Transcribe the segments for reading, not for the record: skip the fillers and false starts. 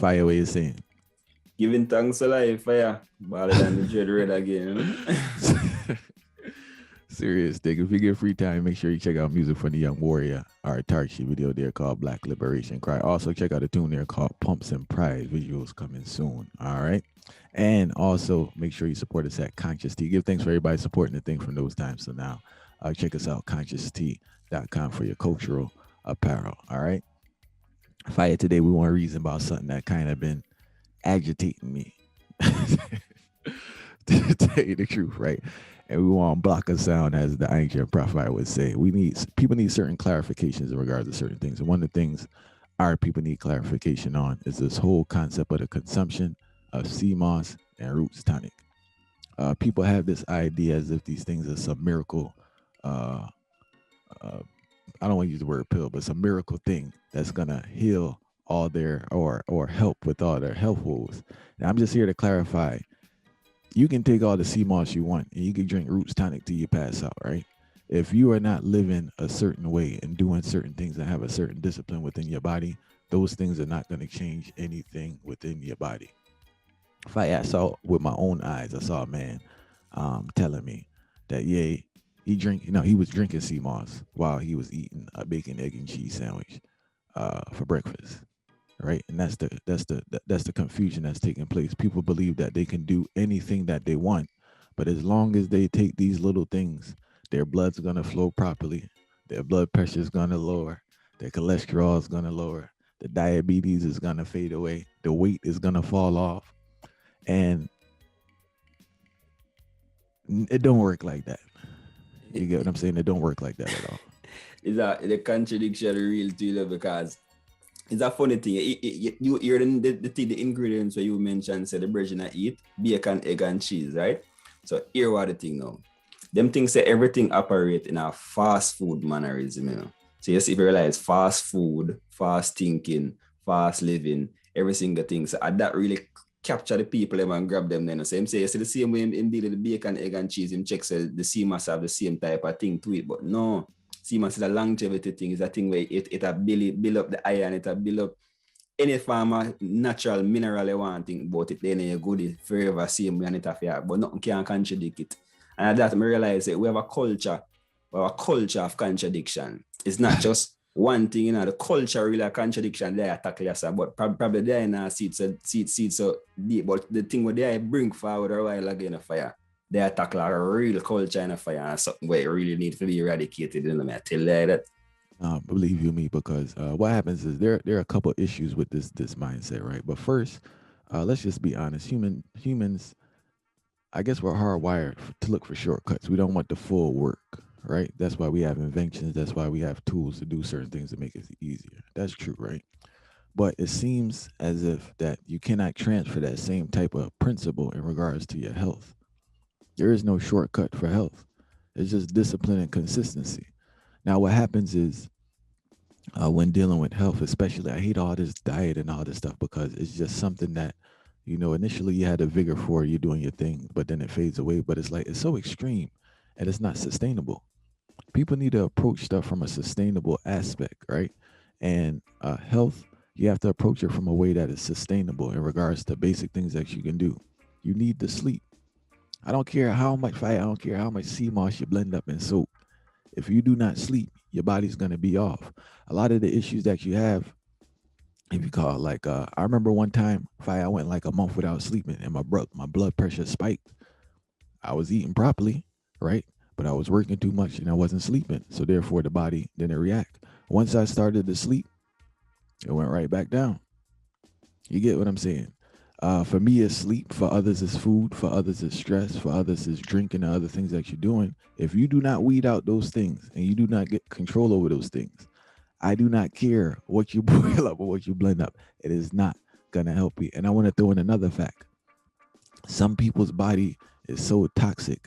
Fire, what you saying? Giving thanks to life, fire. Baller than the dread red again. Serious thing. If you get free time, make sure you check out music from the Young Warrior, our Autarchii video there called Black Liberation Cry. Also, check out a tune there called Pumps and Pride. Visuals coming soon. All right. And also, make sure you support us at Conscious-T. Give thanks for everybody supporting the thing from those times to now. Check us out, conscious-t.com for your cultural apparel. All right. Fire, today we want to reason about something that kind of been agitating me. To tell you the truth, right? And we want to block a sound, as the ancient prophet would say. People need certain clarifications in regards to certain things. And one of the things our people need clarification on is this whole concept of the consumption of sea moss and roots tonic. People have this idea as if these things are some miracle. I don't want to use the word pill, but some miracle thing that's gonna heal all their or help with all their health woes. Now, I'm just here to clarify. You can take all the sea moss you want and you can drink roots tonic till you pass out, right? If you are not living a certain way and doing certain things and have a certain discipline within your body, those things are not going to change anything within your body. If I saw with my own eyes, I saw a man telling me that, yeah, he was drinking sea moss while he was eating a bacon, egg, and cheese sandwich for breakfast. Right, and that's the confusion that's taking place. People believe that they can do anything that they want, but as long as they take these little things, their blood's gonna flow properly, their blood pressure is gonna lower, their cholesterol is gonna lower, the diabetes is gonna fade away, the weight is gonna fall off, and it don't work like that. You get what I'm saying? It don't work like that at all. Is that the contradiction real to you? Because it's a funny thing. You hear the ingredients where you mentioned, say the version I eat, bacon, egg, and cheese, right? So here what the thing now. Them things say everything operate in a fast food mannerism, you know. So you see, if you realize fast food, fast thinking, fast living, every single thing. So that really capture the people and grab them then. So him say, you see the same way him deal with the bacon, egg, and cheese, him check say the sea must have the same type of thing to it, but no. See, man, the longevity thing is a thing where it build up the iron, it build up any form of natural mineral you want to think about it, then you good forever same way and it have, but nothing can contradict it. And at that I realize that we have a culture of contradiction. It's not just one thing, you know, the culture really a contradiction they attack yourself, but probably they not see it so deep, but the thing where they bring forward a while again a fire. They attack like a real culture in a fire and something where it really needs to be eradicated. You know, I tell you that. Believe you me, because what happens is there are a couple issues with this mindset, right? But first, let's just be honest. Humans, I guess we're hardwired to look for shortcuts. We don't want the full work, right? That's why we have inventions. That's why we have tools to do certain things to make it easier. That's true, right? But it seems as if that you cannot transfer that same type of principle in regards to your health. There is no shortcut for health. It's just discipline and consistency. Now, what happens is when dealing with health, especially, I hate all this diet and all this stuff because it's just something that, you know, initially you had a vigor for, you doing your thing, but then it fades away. But it's like, it's so extreme and it's not sustainable. People need to approach stuff from a sustainable aspect, right? And health, you have to approach it from a way that is sustainable in regards to basic things that you can do. You need to sleep. I don't care how much fire, I don't care how much sea moss you blend up in soap. If you do not sleep, your body's going to be off. A lot of the issues that you have, if you call it like, I remember one time, I went like a month without sleeping and my blood pressure spiked. I was eating properly, right? But I was working too much and I wasn't sleeping. So therefore the body didn't react. Once I started to sleep, it went right back down. You get what I'm saying? For me, it's sleep. For others, it's food. For others, it's stress. For others, it's drinking and other things that you're doing. If you do not weed out those things and you do not get control over those things, I do not care what you boil up or what you blend up. It is not going to help you. And I want to throw in another fact. Some people's body is so toxic,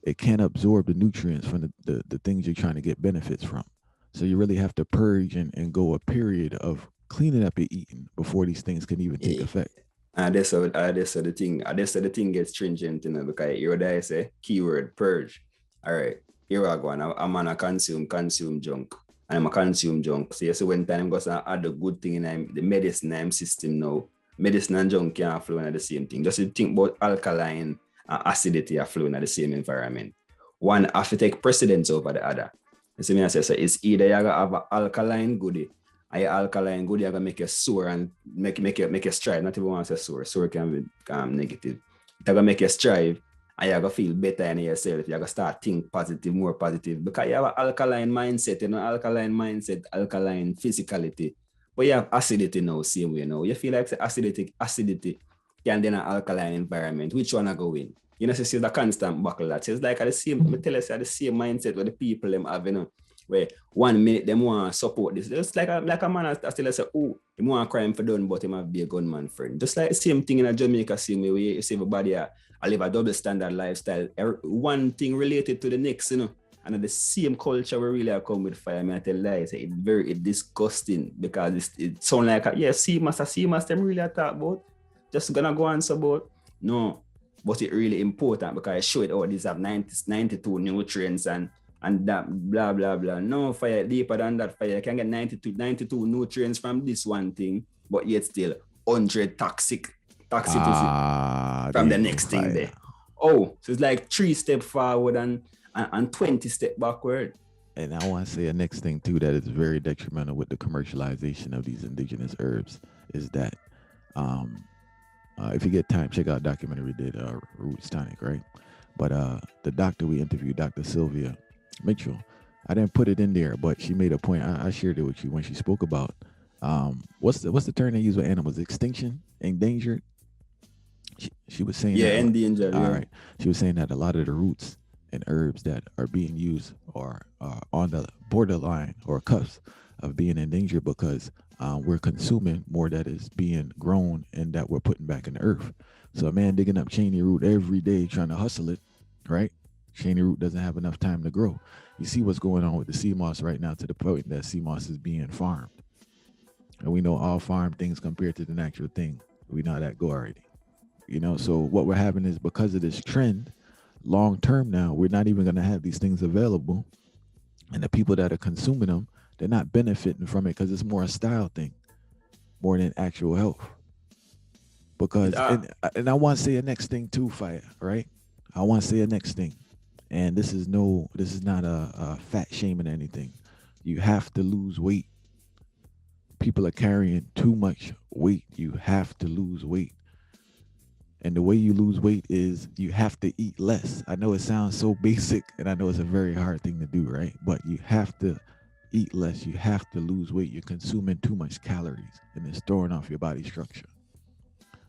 it can't absorb the nutrients from the things you're trying to get benefits from. So you really have to purge and go a period of cleaning up your eating before these things can even take effect. And that's how the thing gets stringent, you know, because here what I say, keyword purge. All right, here I go. I'm gonna consume junk. And I'm a consume junk. So you see when time goes to add the good thing in the medicine system now, medicine and junk can't flow in the same thing. Just think about alkaline and acidity are flowing in the same environment. One have to take precedence over the other. You see me I say, so it's either you have an alkaline goodie, and your alkaline goodie are gonna make you sore and make you strive. Not even want to say sore. Sore can be negative. It's gonna make you strive and you're gonna feel better in yourself. You're gonna start think positive, more positive. Because you have an alkaline mindset, alkaline physicality. But you have acidity now, same way now. You feel like acidity can then an alkaline environment. Which one are going? You know, so it's a constant buckle that. So it's like the same, I tell you, the same mindset with the people them have, you know, where 1 minute them want to support this. Just like a man I still say, oh, he want crime for done, but he might be a gunman friend. Just like the same thing in a Jamaica, same way where you see everybody I live a double standard lifestyle. One thing related to the next, you know. And the same culture we really are come with fire. I mean, I tell lies, it's very disgusting because it sounds like see master them really talk about. Just gonna go on so about. No, but it's really important because I show it these have 92 nutrients and that blah blah blah. No, fire deeper than that. Fire you can get 92 nutrients from this one thing, but yet still 100 toxicity from the next thing there. Oh, so it's like 3 steps forward and 20 steps backward. And I want to say a next thing too that is very detrimental with the commercialization of these indigenous herbs is that if you get time, check out a documentary we did, Roots Tonic, right? But the doctor we interviewed, Dr. Sylvia Mitchell, I didn't put it in there, but she made a point. I shared it with you when she spoke about what's the term they use with animals? Extinction, endangered. She was saying endangered. All right, she was saying that a lot of the roots and herbs that are being used are on the borderline or cusp of being endangered because we're consuming more that is being grown and that we're putting back in the earth. So a man digging up Cheney root every day trying to hustle it, right? Cheney root doesn't have enough time to grow. You see what's going on with the sea moss right now to the point that sea moss is being farmed. And we know all farm things compared to the natural thing. We know how that go already. You know, so what we're having is because of this trend, long term now, we're not even going to have these things available. And the people that are consuming them, they're not benefiting from it because it's more a style thing, more than actual health. Because, and I want to say a next thing too, Fire, right? I want to say a next thing. And this is not a fat shaming or anything. You have to lose weight. People are carrying too much weight. You have to lose weight. And the way you lose weight is you have to eat less. I know it sounds so basic and I know it's a very hard thing to do, right? But you have to eat less. You have to lose weight. You're consuming too much calories and it's throwing off your body structure.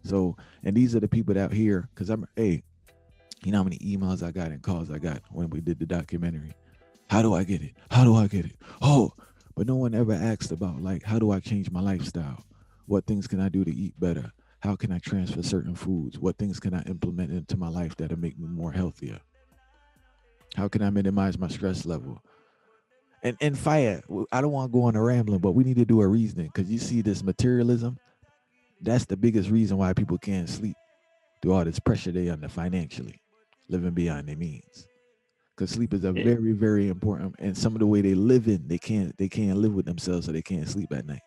So, and these are the people out here, because you know how many emails I got and calls I got when we did the documentary? How do I get it? How do I get it? Oh, but no one ever asked about like, how do I change my lifestyle? What things can I do to eat better? How can I transfer certain foods? What things can I implement into my life that'll make me more healthier? How can I minimize my stress level? And Fire, I don't want to go on a rambling, but we need to do a reasoning because you see this materialism. That's the biggest reason why people can't sleep through all this pressure they under financially, living beyond their means. Because sleep is a very, very important, and some of the way they live in, they can't live with themselves, so they can't sleep at night.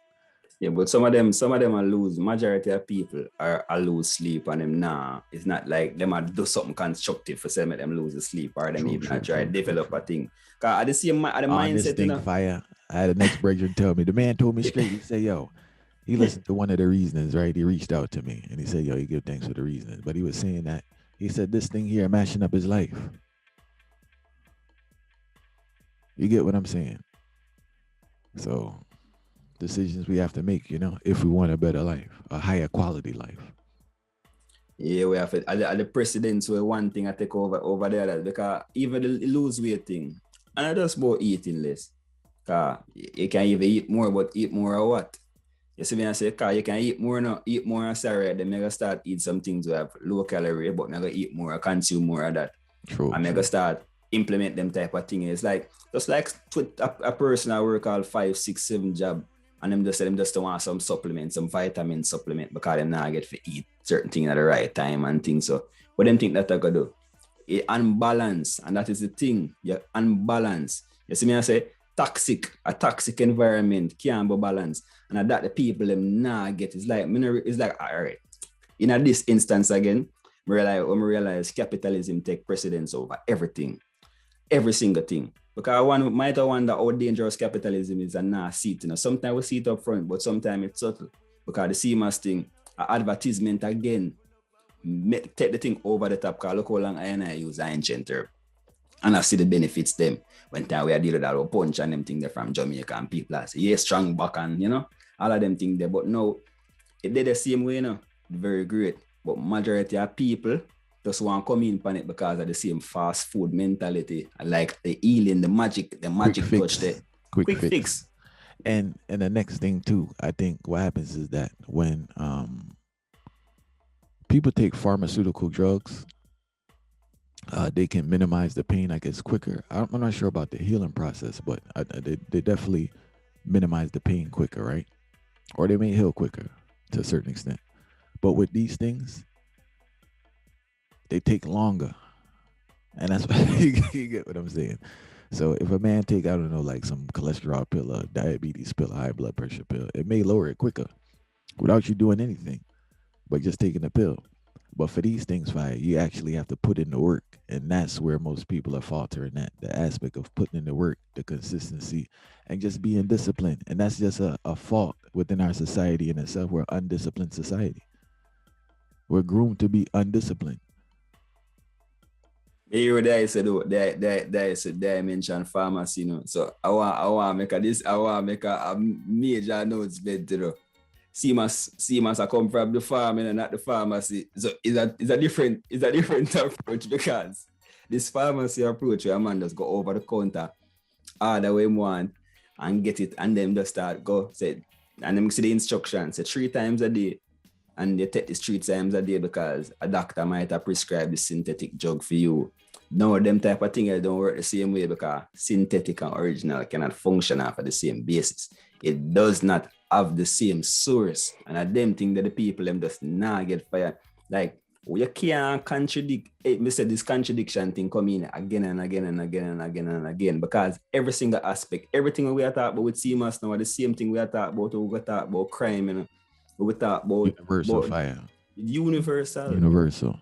Yeah, but some of them are lose. Majority of people are lose sleep and them it's not like them are do something constructive for some of them lose the sleep or them even try to develop a thing. Cause I see the mindset this thing, Fire. I had an ex-breaker tell me, the man told me straight, he said, yo, he listened to one of the reasonings, right? He reached out to me and he said, yo, he give thanks for the reasonings. But he was saying that, he said, this thing here mashing up his life. You get what I'm saying? So decisions we have to make, you know, if we want a better life, a higher quality life. Yeah, we have it. The precedents were one thing I take over there because even the lose weight thing, and I just about eating less. Cause you can even eat more, but eat more or what? You see me I say, cause you can eat more sorry, then I start eat some things that have low calorie, but I eat more, I consume more of that. True. And I start implement them type of thing. It's like just like a person I work all 5, 6, 7 job. And them just want some supplement, some vitamin supplement because them not get to eat certain things at the right time and things. So what them think that I could do? It unbalance, and that is the thing. You unbalance. You see me I say, a toxic environment can't be balanced. And that the people them nah get. It's like, all right. In this instance again, when I realize capitalism take precedence over everything, every single thing. Because one might wonder how dangerous capitalism is and now see it. Sometimes we see it up front, but sometimes it's subtle. Because the CMAS thing, advertisement again, take the thing over the top. Because look how long I use ancient term. And I see the benefits them. When time we are dealing with that punch and them thing there from Jamaica and people say, yeah, strong back and all of them things there. But no, it did the same way, very great. But majority of people just want to come in on it because of the same fast food mentality. Like the healing, the magic touch there. Quick fix. And the next thing too, I think what happens is that when people take pharmaceutical drugs, they can minimize the pain, I guess, quicker. I'm not sure about the healing process, but they definitely minimize the pain quicker, right? Or they may heal quicker to a certain extent. But with these things, they take longer. And that's why you get what I'm saying. So if a man take, I don't know, like some cholesterol pill, a diabetes pill, a high blood pressure pill, it may lower it quicker without you doing anything, but just taking the pill. But for these things, you actually have to put in the work. And that's where most people are faltering at, the aspect of putting in the work, the consistency, and just being disciplined. And that's just a fault within our society in itself. We're an undisciplined society. We're groomed to be undisciplined. Here there said there is a dimension pharmacy, So I want to make a major announcement, CMAS I come from the farm and not the pharmacy. So it's a different approach because this pharmacy approach where a man just go over the counter, order what he want and get it, and then just start go say, and then see the instructions, say 3 times a day. And they take this 3 times a day because a doctor might have prescribed the synthetic drug for you. No, them type of things don't work the same way because synthetic and original cannot function off of the same basis. It does not have the same source. And at them thing that the people them just not get fired. Like, you can't contradict. Me said this contradiction thing come in again and again and again and again and again because every single aspect, everything we are talking about with CMAS now, the same thing we are talking about. We talk about crime, we talk about universal fire. Universal.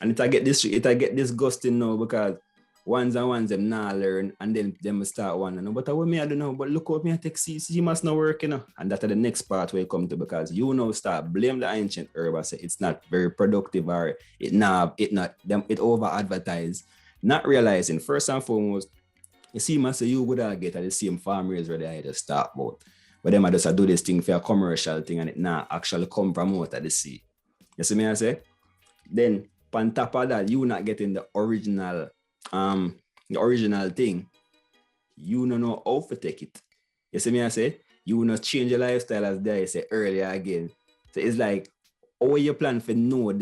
And it I get disgusting now because ones them not learn and then them start one. But what me I don't know. But look what me I take see must not work, And that's the next part where you come to because start blame the ancient herb. Say it's not very productive or it over advertise. Not realizing first and foremost, you see must say you would get at the same farmers where they just start about. But them I just do this thing for a commercial thing and it not actually come from out of the sea. You see me I say? Then on top of that, you not getting the original thing. You don't know how to take it. You see me I say? You not change your lifestyle as I say earlier again. So it's like how you plan for know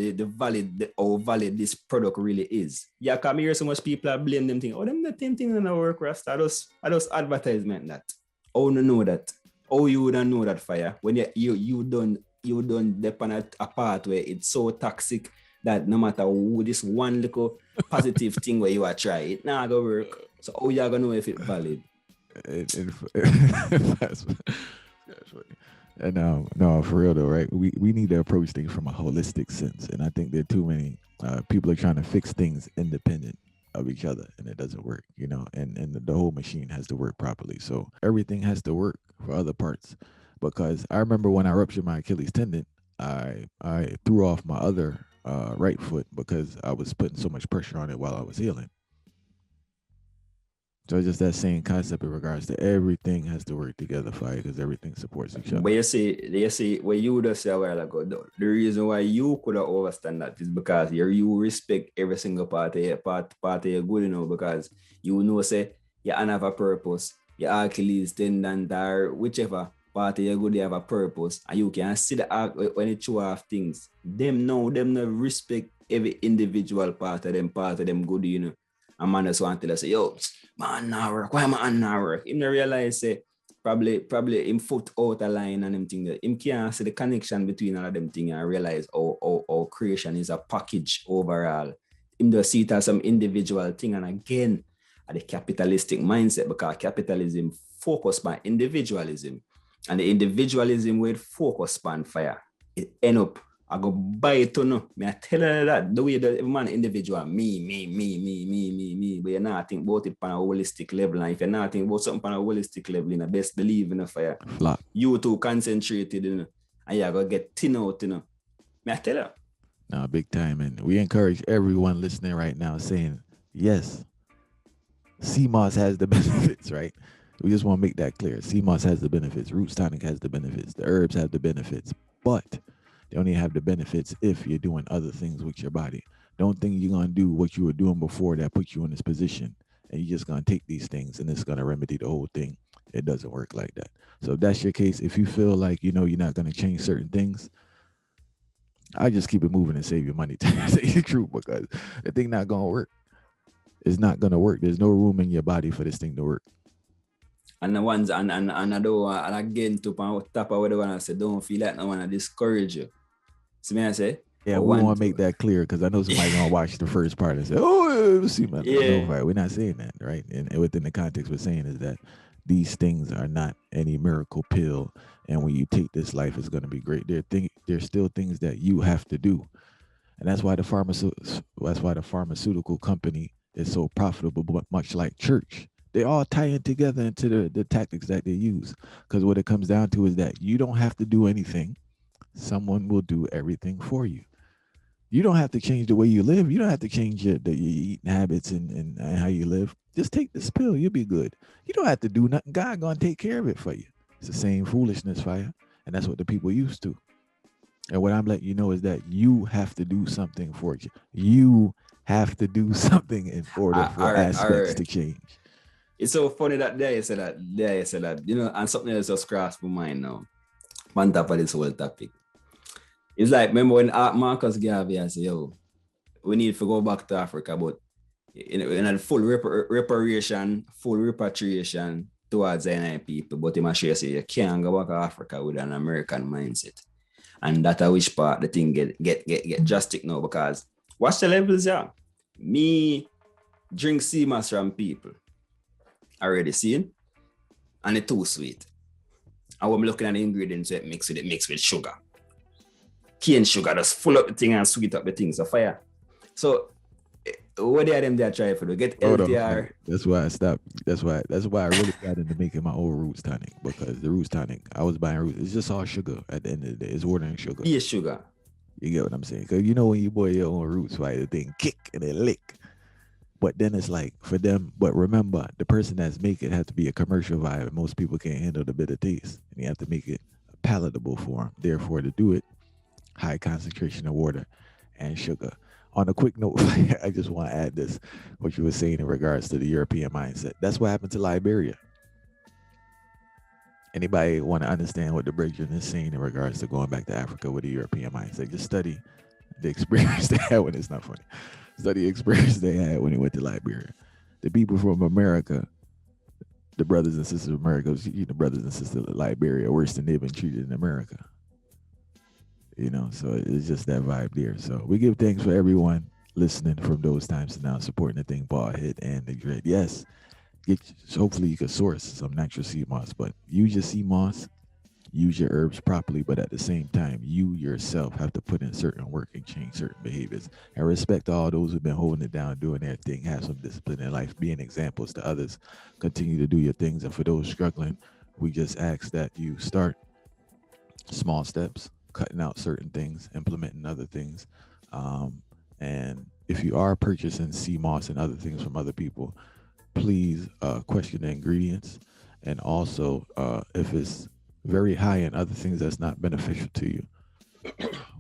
how valid this product really is. Yeah, come here so much people are blame them thing. Oh, them the same thing in the work rasta. I just advertisement that. Oh no know that. Oh, you wouldn't know that fire when you don't depend a part where it's so toxic that no matter who this one little positive thing where you are try it not gonna work. So how you gonna know if it's valid? That's funny. And no, for real though, right? We need to approach things from a holistic sense, and I think there are too many people are trying to fix things independent of each other, and it doesn't work, and the whole machine has to work properly. So everything has to work for other parts. Because I remember when I ruptured my Achilles tendon, I threw off my other right foot because I was putting so much pressure on it while I was healing. So it's just that same concept in regards to everything has to work together, because everything supports each other. But you see, what you just say a while ago, the reason why you could have overstand that is because you respect every single part of your good, because say you have a purpose. Your Achilles tendon or whichever part of your good, you have a purpose, and you can see the act when you show off things. Them no respect every individual part of them good, And man just want to tell us, yo, man now work. Why man now work? Him not realize say probably him foot out a line and them thing that him can't see the connection between all of them thing and realize how creation is a package overall. Him just see it as some individual thing, and again, are the capitalistic mindset, because capitalism focus on individualism. And the individualism will focus on fire. It end up, I go buy it to no. Me I tell you that the way the man individual, me. But you're not think about it on a holistic level. And if you're not think about something on a holistic level, you know, best believe in the fire. Flop. You too concentrated, you know, and you're gonna get thin out, you know. Me I tell you. No, big time. And we encourage everyone listening right now saying, yes, CMOS has the benefits, right? We just want to make that clear. CMOS has the benefits. Roots Tonic has the benefits. The herbs have the benefits. But they only have the benefits if you're doing other things with your body. Don't think you're going to do what you were doing before that put you in this position. And you're just going to take these things and it's going to remedy the whole thing. It doesn't work like that. So if that's your case, if you feel like, you know, you're not going to change certain things, I just keep it moving and save your money to say the truth, because the thing not going to work. It's not going to work. There's no room in your body for this thing to work. And the ones and I don't and again to top of what I want to say, don't feel like I want to discourage you. See me I say? Yeah, we want to make that clear, because I know somebody's gonna watch the first part and say, "Oh, see, man, yeah. no, we're not saying that, right?" And within the context, we're saying is that these things are not any miracle pill, and when you take this life, it's gonna be great. There's still things that you have to do, and that's why the pharmaceutical company is so profitable. But much like church, they all tie in together into the tactics that they use, because what it comes down to is that you don't have to do anything. Someone will do everything for you. You don't have to change the way you live. You don't have to change your eating habits and how you live. Just take this pill. You'll be good. You don't have to do nothing. God gonna take care of it for you. It's the same foolishness, fire. And that's what the people used to. And what I'm letting you know is that you have to do something for you. You have to do something in order for aspects to change. It's so funny that there you said that, you know, and something else just crossed my mind now. On top of this whole topic. It's like, remember when Marcus Garvey said, yo, we need to go back to Africa, but in a full reparation, full repatriation towards the NI people, but he say you can't go back to Africa with an American mindset. And that's which part the thing get drastic now, because watch the levels, yeah. Me drink CMOS from people. Already seen, and it's too sweet. And when I'm looking at the ingredients, it mix with sugar. Cane sugar just full up the thing and sweet up the thing. So fire. So what are them there trying to do? Get LTR. That's why I stopped. That's why I really got into making my own Roots Tonic, because the Roots Tonic, I was buying Roots. It's just all sugar at the end of the day. It's ordering sugar. Yeah, sugar. You get what I'm saying? Because you know when you boil your own Roots, right, the thing kick and it lick. But then it's like for them, but remember, the person that's making it has to be a commercial vibe. Most people can't handle the bitter taste. And you have to make it palatable for them. Therefore, to do it, high concentration of water and sugar. On a quick note, I just want to add this, what you were saying in regards to the European mindset. That's what happened to Liberia. Anybody want to understand what the Bridget is saying in regards to going back to Africa with the European mindset? Just study the experience they had when it's not funny. Study the experience they had when they went to Liberia. The people from America, the brothers and sisters of America, the brothers and sisters of Liberia, worse than they've been treated in America. You know, so it's just that vibe there. So we give thanks for everyone listening from those times to now, supporting the thing, Bald Head and the Dread. Yes, hopefully you can source some natural sea moss, but use your sea moss, use your herbs properly, but at the same time, you yourself have to put in certain work and change certain behaviors. And respect all those who've been holding it down, doing their thing, have some discipline in life, being examples to others, continue to do your things. And for those struggling, we just ask that you start small steps, cutting out certain things, implementing other things. And if you are purchasing sea moss and other things from other people, please question the ingredients. And also, if it's very high in other things that's not beneficial to you,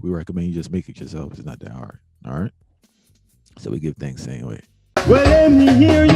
we recommend you just make it yourself. It's not that hard. All right. So we give thanks anyway. Well, let me hear you.